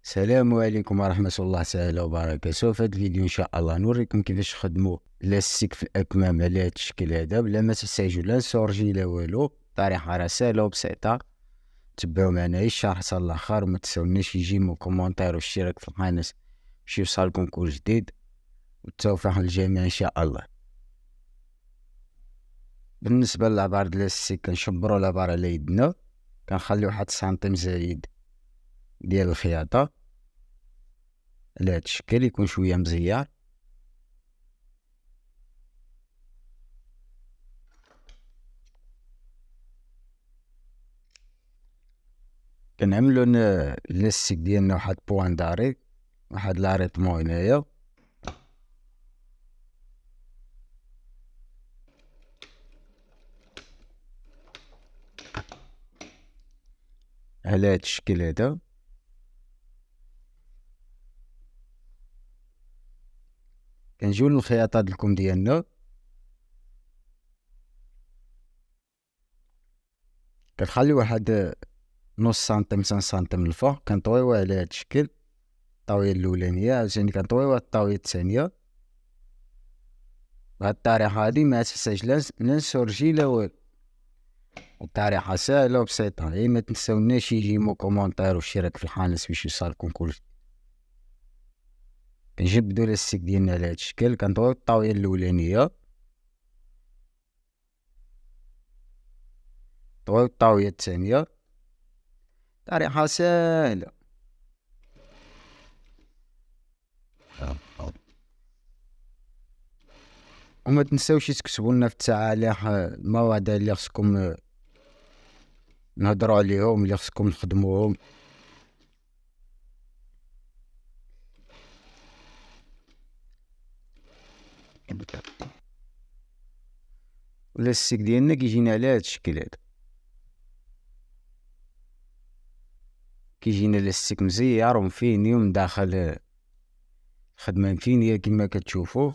السلام عليكم ورحمة الله تعالى وبركاته. في هذا الفيديو إن شاء الله نوريكم كيفاش نخدمو لاستيك في الأكمام على هذا الشكل هذا بلا ما تحتاجو لا نسورجي لا والو. الطريقة راه سهلة وبسيطة، تبعو معنا الشرح حتى الآخر، وما تنساوناش يجيكم كومونتير والاشتراك في القناة باش يوصلكم كل جديد، والتوفيق للجميع إن شاء الله. بالنسبة للعبار د لاستيك كنشبرو العبار على يدنا، كنخليو واحد سنتيم زايد ديال الخياطة على هاد الشكل يكون شوية مزيار. كنعملو لاستيك ديالنا واحد بوان داري، واحد لاريطمون هنايا، على هاد الشكل هذا. كنجيو للخياطة د الكم ديالنا، كنخلي واحد نص سنتيم 5 سنتيم الفوق، كنطويوه على هاد الشكل، الطاوية الأولانية عاوتاني كنطويوه الطاوية الثانية. بهاد الطريقة هادي ما تحتاج لا نسورجي لا والو، الطريقة ساهلة وبسيطة. غير ما تنساوناش يجيكم كومونتير واشتراك في القناة باش يوصلكم كل جديد. كنجبدو لاستيك ديالنا على هاد الشكل، كنطويو الطاوية الأولانية، طويو الطاوية الثانية. طريقة ساهلة. وما تنساوش تكتبوا لنا في التعاليق المواضيع اللي خصكم نهضروا عليهم، اللي خصكم نخدموهم. اللاستيك ديالنا كيجينا على هاد الشكل هذا، كيجينا لاستيك مزيار ومفيني ومن داخل خدمة مفينية كما كتشوفوا.